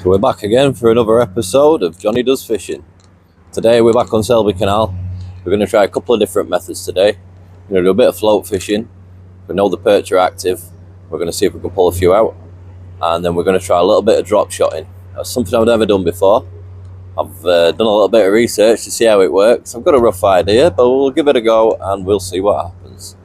So we're back again for another episode of Johnny Does Fishing. Today we're back on Selby Canal. We're going to try a couple of different methods today. We're going to do a bit of float fishing. We know the perch are active. We're going to see if we can pull a few out. And then we're going to try a little bit of drop shotting. That's something I've never done before. I've done a little bit of research to see how it works. I've got a rough idea, but we'll give it a go and we'll see what happens.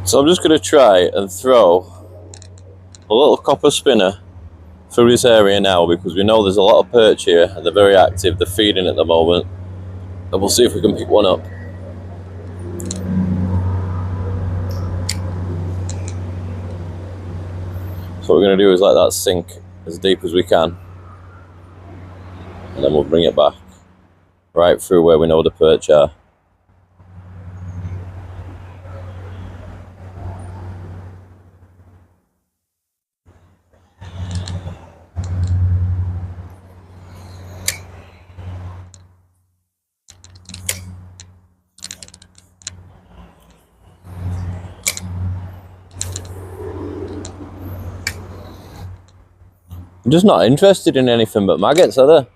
So I'm just going to try and throw a little copper spinner through this area now, because we know there's a lot of perch here and they're very active. They're feeding at the moment, and we'll see if we can pick one up. So what we're going to do is let that sink as deep as we can, and then we'll bring it back right through where we know the perch are. I'm just not interested in anything but maggots, are there?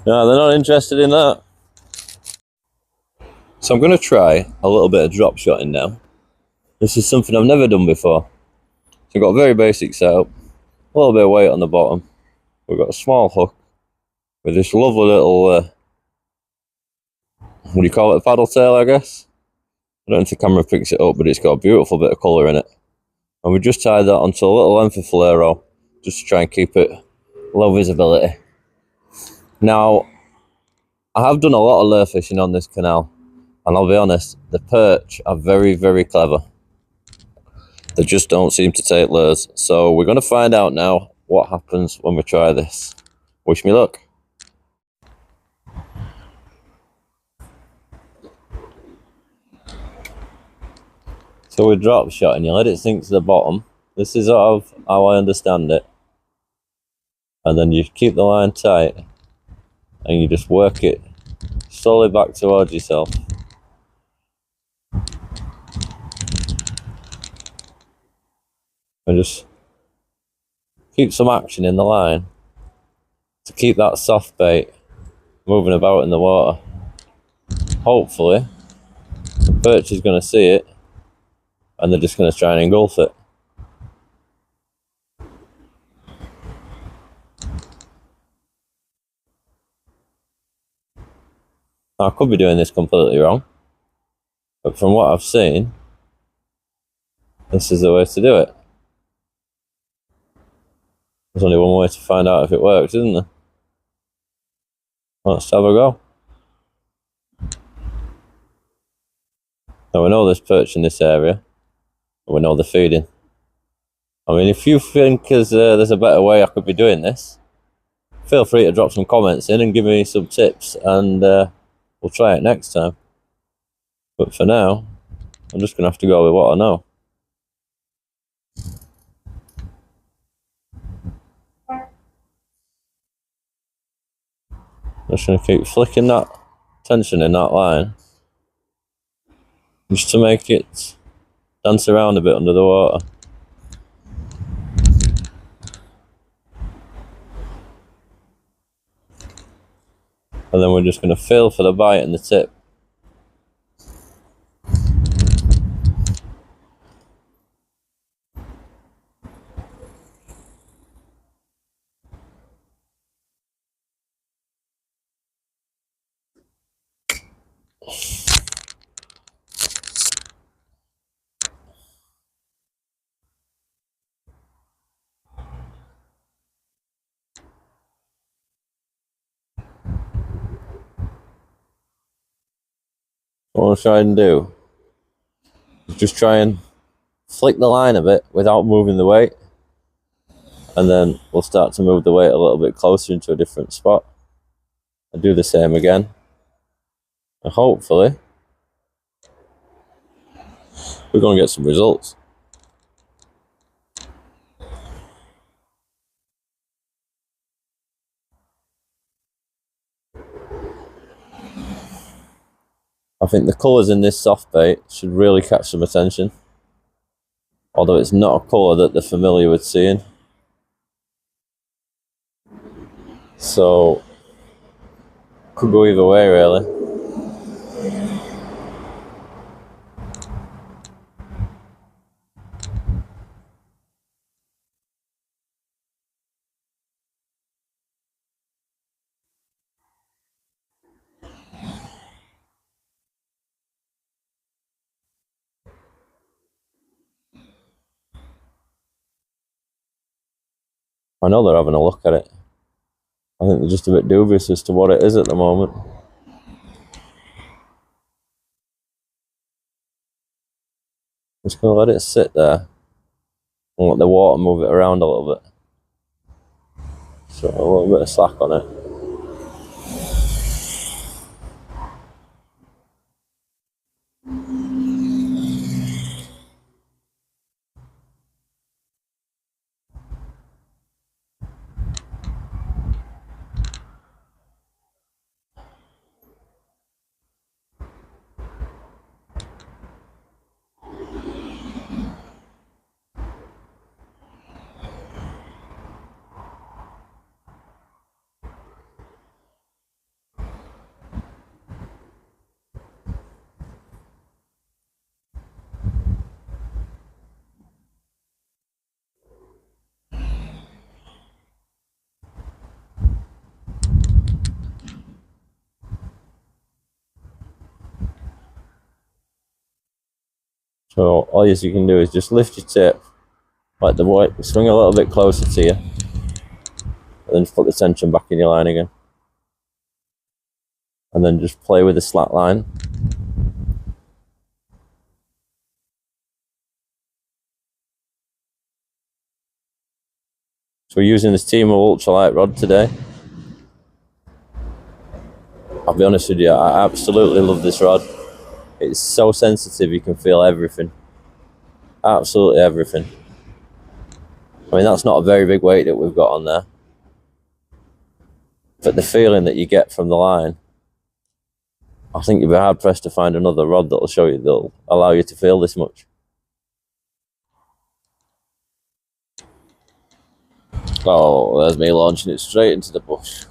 No, they're not interested in that. So I'm going to try a little bit of drop shotting now. This is something I've never done before. So I've got a very basic setup, a little bit of weight on the bottom. We've got a small hook with this lovely little, what do you call it, a paddle tail, I guess? I don't know if the camera picks it up, but it's got a beautiful bit of colour in it. And we just tied that onto a little length of fluoro, just to try and keep it low visibility. Now, I have done a lot of lure fishing on this canal, and I'll be honest, the perch are very, very clever. They just don't seem to take lures. So we're going to find out now what happens when we try this. Wish me luck. So we drop shot and you let it sink to the bottom. This is sort of how I understand it. And then you keep the line tight and you just work it slowly back towards yourself. And just keep some action in the line to keep that soft bait moving about in the water. Hopefully the perch is going to see it and they're just going to try and engulf it. Now, I could be doing this completely wrong, but from what I've seen, this is the way to do it. There's only one way to find out if it works, isn't there? Let's have a go. Now we know there's perch in this area, and we know they're feeding. I mean, if you think there's a better way I could be doing this, feel free to drop some comments in and give me some tips, and we'll try it next time. But for now, I'm just going to have to go with what I know. I'm just going to keep flicking that tension in that line, just to make it dance around a bit under the water. And then we're just going to feel for the bite and the tip. What I'll try and do is just try and flick the line a bit without moving the weight, and then we'll start to move the weight a little bit closer into a different spot. and do the same again. And hopefully, we're going to get some results. I think the colours in this soft bait should really catch some attention. Although it's not a colour that they're familiar with seeing. So, could go either way really. I know they're having a look at it. I think they're just a bit dubious as to what it is at the moment. I'm just going to let it sit there and let the water move it around a little bit. So a little bit of slack on it. So all you can do is just lift your tip, let the white swing a little bit closer to you, and then just put the tension back in your line again. And then just play with the slack line. So we're using this Timo ultralight rod today. I'll be honest with you, I absolutely love this rod. It's so sensitive, you can feel everything. Absolutely everything. I mean, that's not a very big weight that we've got on there. But the feeling that you get from the line, I think you'll be hard pressed to find another rod that'll allow you to feel this much. Oh, there's me launching it straight into the bush.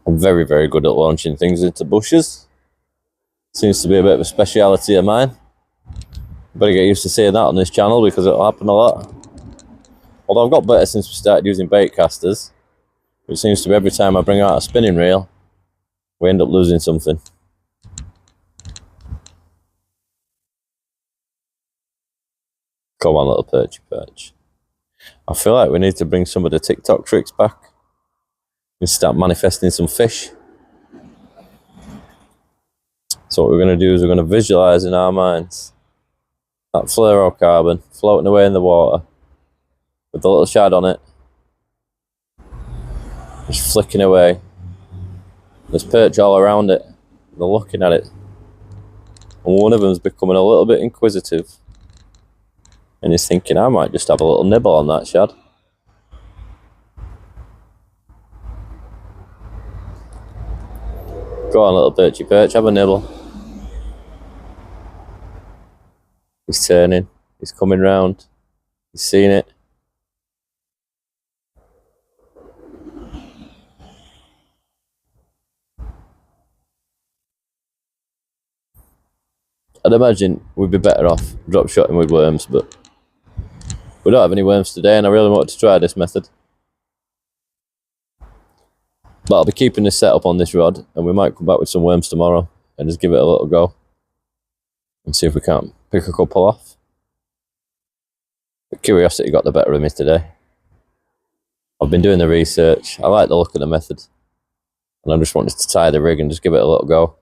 I'm very, very good at launching things into bushes. Seems to be a bit of a speciality of mine. Better get used to seeing that on this channel because it'll happen a lot. Although I've got better since we started using bait casters. It seems to be every time I bring out a spinning reel, we end up losing something. Come on, little perchy perch. I feel like we need to bring some of the TikTok tricks back and start manifesting some fish. So what we're going to do is we're going to visualize in our minds that fluorocarbon floating away in the water with the little shad on it, just flicking away. There's perch all around it. They're looking at it. And one of them's becoming a little bit inquisitive. And he's thinking, I might just have a little nibble on that shad. Go on, little perchy perch, have a nibble. He's turning. He's coming round. He's seen it. I'd imagine we'd be better off drop shotting with worms, but we don't have any worms today and I really wanted to try this method. But I'll be keeping this set up on this rod and we might come back with some worms tomorrow and just give it a little go and see if we can't pick a couple off. But curiosity got the better of me today. I've been doing the research, I like the look of the method and I just wanted to tie the rig and just give it a little go.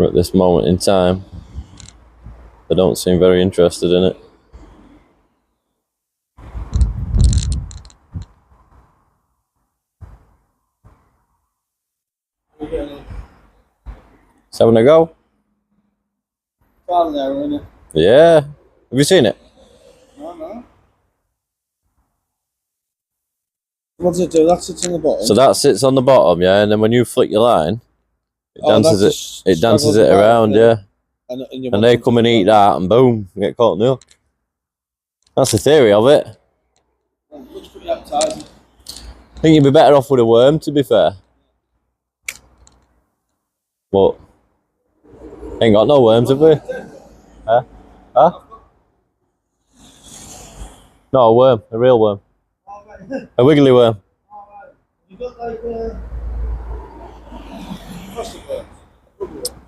At this moment in time, they don't seem very interested in it. It's having a go. Down there, isn't it? Yeah. Have you seen it? No. What does it do? That sits on the bottom. So that sits on the bottom, yeah, and then when you flick your line, it dances it around, yeah. And they come and eat that, and boom, you get caught in the hook. That's the theory of it. Looks pretty appetizing. I think you'd be better off with a worm, to be fair. But ain't got no worms, have we? Huh? No, a worm, a real worm. A wiggly worm. You got like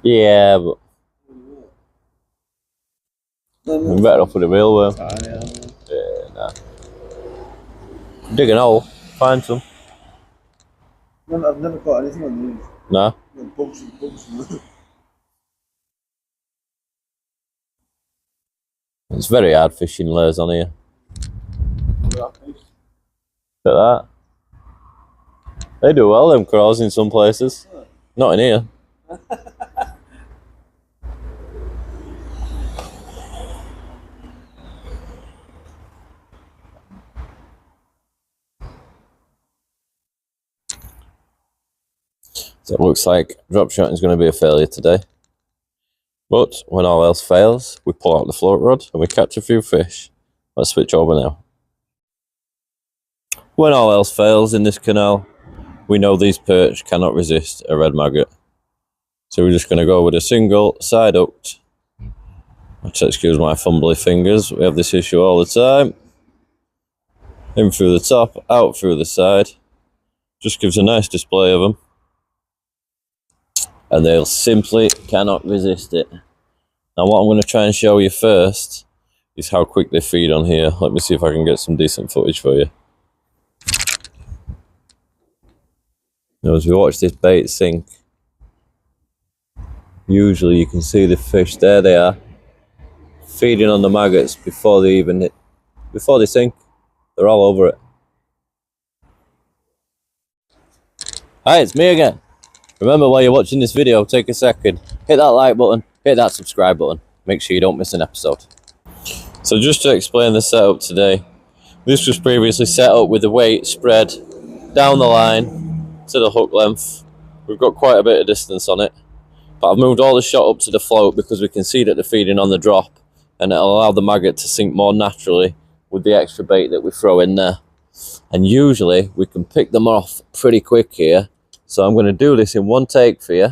Yeah, but we're better off with a real worm. Yeah, nah. Dig an hole, find some. I've never caught anything on these. No. Bugs. It's very hard fishing lures on here. Look at that. They do well, them craws, in some places. Not in here. So it looks like drop shotting is going to be a failure today. But when all else fails, we pull out the float rod and we catch a few fish. Let's switch over now. When all else fails in this canal, we know these perch cannot resist a red maggot. So we're just going to go with a single side hooked. Excuse my fumbly fingers, we have this issue all the time. In through the top, out through the side. Just gives a nice display of them. And they'll simply cannot resist it. Now what I'm going to try and show you first is how quick they feed on here. Let me see if I can get some decent footage for you. Now as we watch this bait sink, usually you can see the fish, there they are, feeding on the maggots before they sink. They're all over it. Hi, it's me again. Remember, while you're watching this video, take a second, hit that like button, hit that subscribe button. Make sure you don't miss an episode. So just to explain the setup today, this was previously set up with the weight spread down the line to the hook length. We've got quite a bit of distance on it, but I've moved all the shot up to the float because we can see that they're feeding on the drop, and it'll allow the maggot to sink more naturally with the extra bait that we throw in there. And usually we can pick them off pretty quick here. So I'm going to do this in one take for you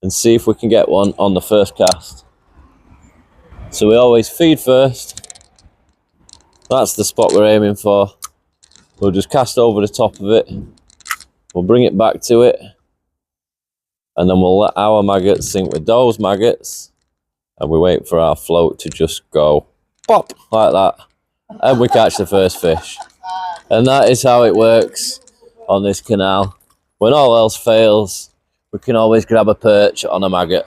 and see if we can get one on the first cast. So we always feed first. That's the spot we're aiming for. We'll just cast over the top of it. We'll bring it back to it. And then we'll let our maggots sink with those maggots. And we wait for our float to just go pop like that. And we catch the first fish. And that is how it works on this canal. When all else fails, we can always grab a perch on a maggot.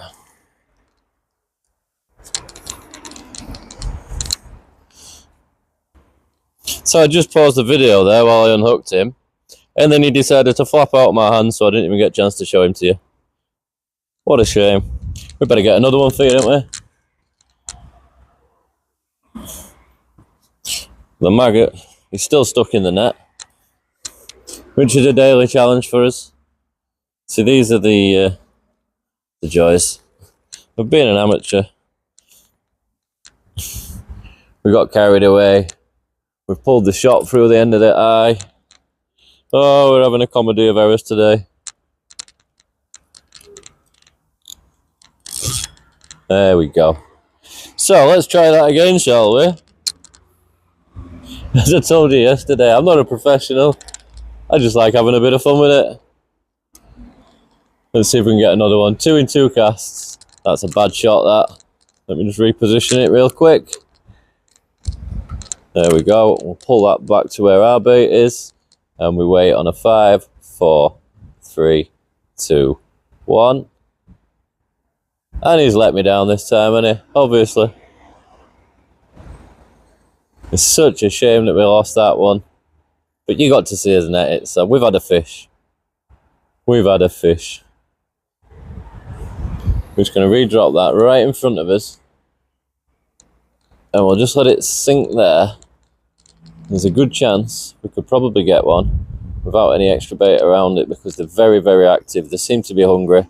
So I just paused the video there while I unhooked him, and then he decided to flap out my hand, so I didn't even get a chance to show him to you. What a shame. We better get another one for you, don't we? The maggot is still stuck in the net, which is a daily challenge for us. See, these are the joys of being an amateur. We got carried away. We've pulled the shot through the end of the eye. Oh, we're having a comedy of errors today. There we go. So let's try that again, shall we? As I told you yesterday, I'm not a professional. I just like having a bit of fun with it. Let's see if we can get another one. 2 in 2 casts. That's a bad shot, that. Let me just reposition it real quick. There we go. We'll pull that back to where our bait is. And we wait on a 5, 4, 3, 2, 1. And he's let me down this time, hasn't he? Obviously. It's such a shame that we lost that one. But you got to see us net it, so we've had a fish. We've had a fish. We're just going to re-drop that right in front of us. And we'll just let it sink there. There's a good chance we could probably get one without any extra bait around it because they're very, very active. They seem to be hungry.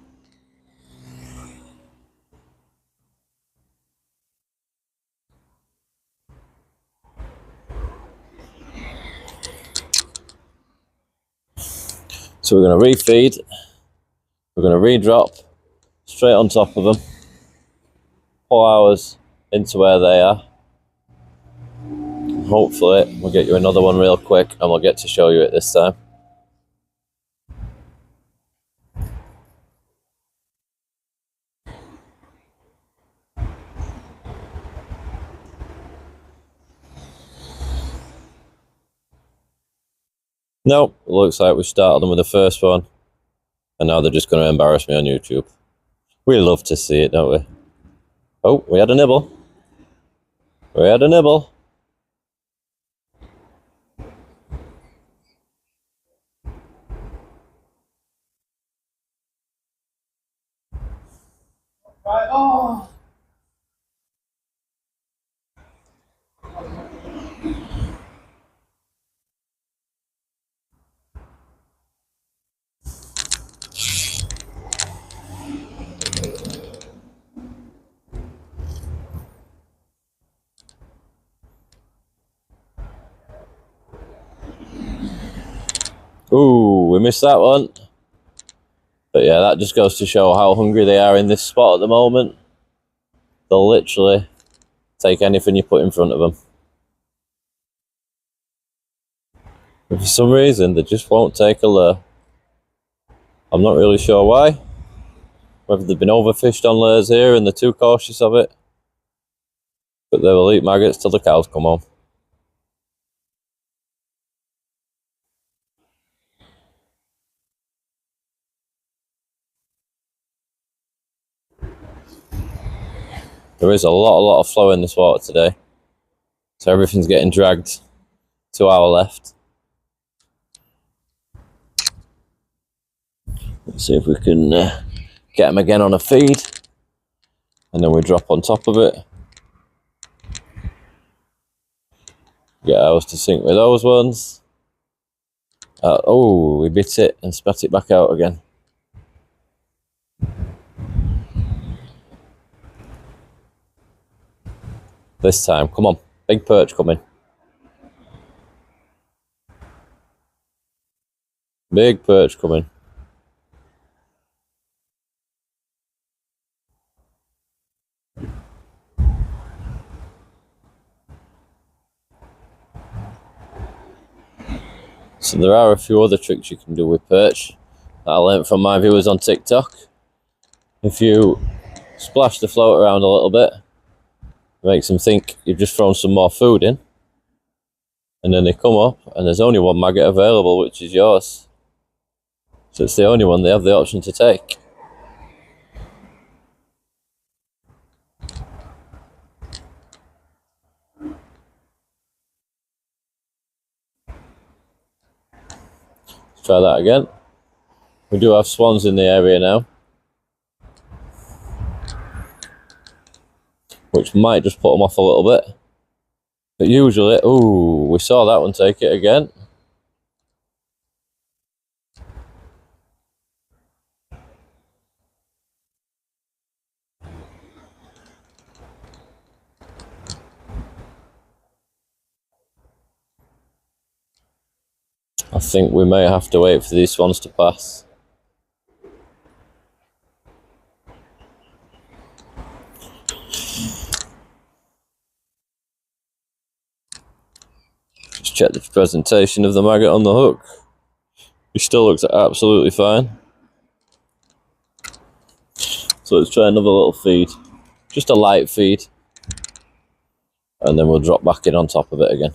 So we're going to refeed. We're going to re-drop straight on top of them. Pull ours into where they are. Hopefully we'll get you another one real quick and we'll get to show you it this time. Nope, it looks like we started them with the first one and now they're just going to embarrass me on YouTube. We love to see it, don't we? Oh, we had a nibble. We had a nibble. Right, oh! Ooh, we missed that one. But yeah, that just goes to show how hungry they are in this spot at the moment. They'll literally take anything you put in front of them. But for some reason, they just won't take a lure. I'm not really sure why. Whether they've been overfished on lures here and they're too cautious of it. But they will eat maggots till the cows come home. There is a lot of flow in this water today. So everything's getting dragged to our left. Let's see if we can get them again on a feed. And then we drop on top of it. Get ours to sink with those ones. Oh, we bit it and spat it back out again. This time, come on, big perch coming. Big perch coming. So there are a few other tricks you can do with perch that I learned from my viewers on TikTok. If you splash the float around a little bit, it makes them think you've just thrown some more food in. And then they come up and there's only one maggot available, which is yours. So it's the only one they have the option to take. Let's try that again. We do have swans in the area now, which might just put them off a little bit. But usually, ooh, we saw that one take it again. I think we may have to wait for these swans to pass. Just check the presentation of the maggot on the hook. He still looks absolutely fine. So let's try another little feed. Just a light feed. And then we'll drop back in on top of it again.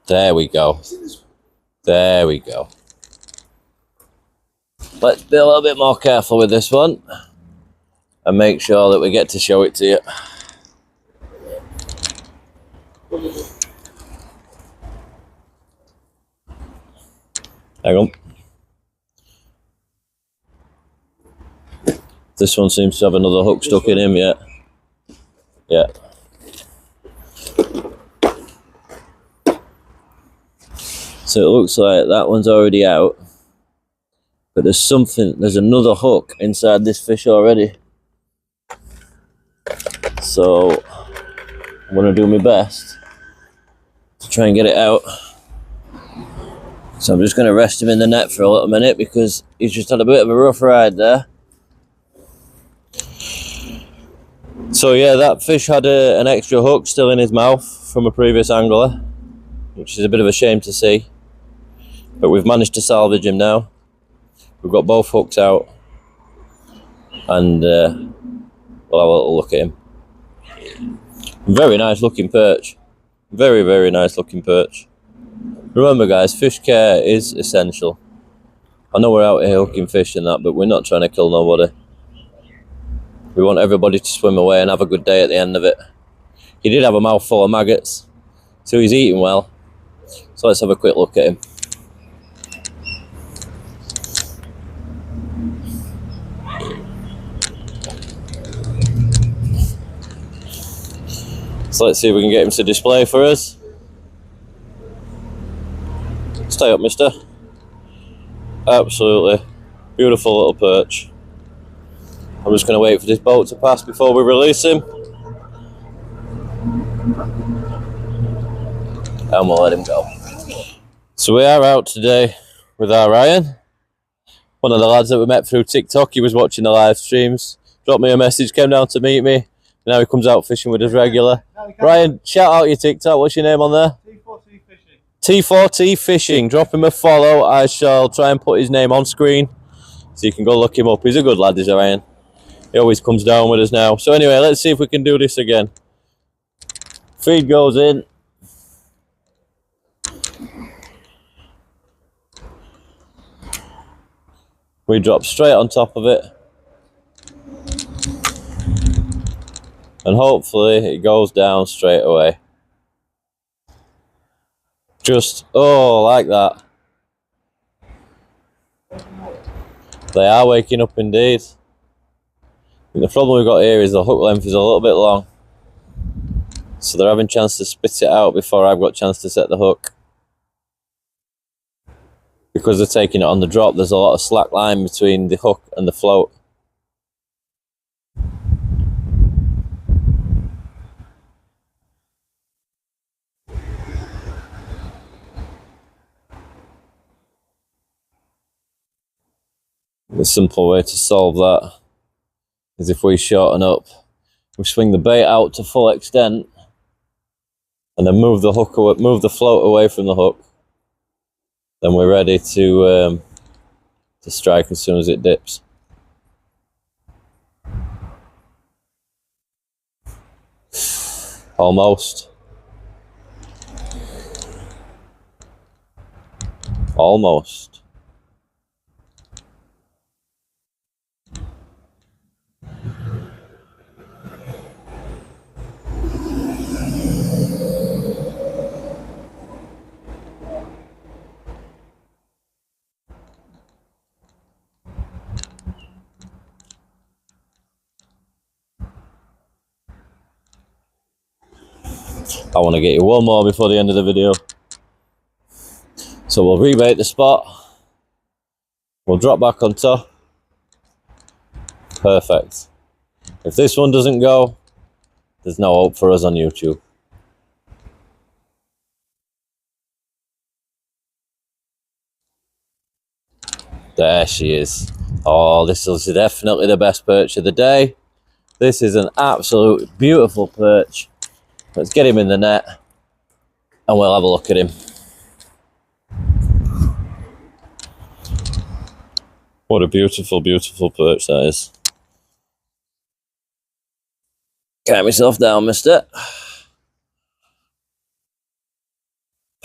There we go. There we go. Let's be a little bit more careful with this one and make sure that we get to show it to you. Hang on. This one seems to have another hook stuck in him, yeah. Yeah. So it looks like that one's already out. But there's another hook inside this fish already. So I'm gonna do my best to try and get it out. So I'm just gonna rest him in the net for a little minute because he's just had a bit of a rough ride there. So yeah, that fish had an extra hook still in his mouth from a previous angler, which is a bit of a shame to see. But we've managed to salvage him now. We've got both hooks out, and we'll have a little look at him. Very nice looking perch. Very, very nice looking perch. Remember guys, fish care is essential. I know we're out here hooking fish and that, but we're not trying to kill nobody. We want everybody to swim away and have a good day at the end of it. He did have a mouthful of maggots, so he's eating well. So let's have a quick look at him. So let's see if we can get him to display for us. Stay up, mister. Absolutely beautiful little perch. I'm just going to wait for this boat to pass before we release him. And we'll let him go. So we are out today with our Ryan. One of the lads that we met through TikTok. He was watching the live streams. Dropped me a message, came down to meet me. Now he comes out fishing with us regular. Ryan, shout out your TikTok. What's your name on there? T4T Fishing. T4T Fishing. Drop him a follow. I shall try and put his name on screen so you can go look him up. He's a good lad, is Ryan. He always comes down with us now. So anyway, let's see if we can do this again. Feed goes in. We drop straight on top of it. And hopefully it goes down straight away. Just, oh, like that. They are waking up indeed. The problem we've got here is the hook length is a little bit long. So they're having a chance to spit it out before I've got a chance to set the hook. Because they're taking it on the drop, there's a lot of slack line between the hook and the float. The simple way to solve that is if we shorten up, we swing the bait out to full extent, and then move the hook away, move the float away from the hook. Then we're ready to strike as soon as it dips. Almost. Almost. I want to get you one more before the end of the video. So we'll rebait the spot. We'll drop back on top. Perfect. If this one doesn't go, there's no hope for us on YouTube. There she is. Oh, this is definitely the best perch of the day. This is an absolute beautiful perch. Let's get him in the net and we'll have a look at him. What a beautiful, beautiful perch that is. Calm yourself down, mister.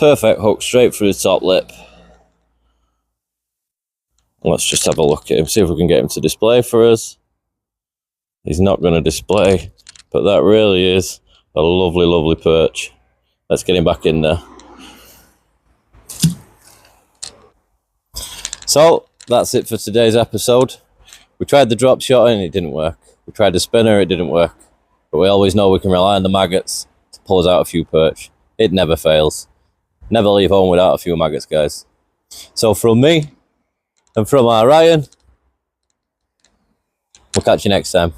Perfect hook, straight through the top lip. Let's just have a look at him, see if we can get him to display for us. He's not going to display, but that really is a lovely, lovely perch. Let's get him back in there. So, that's it for today's episode. We tried the drop shot and it didn't work. We tried the spinner, it didn't work. But we always know we can rely on the maggots to pull us out a few perch. It never fails. Never leave home without a few maggots, guys. So from me, and from our Ryan, we'll catch you next time.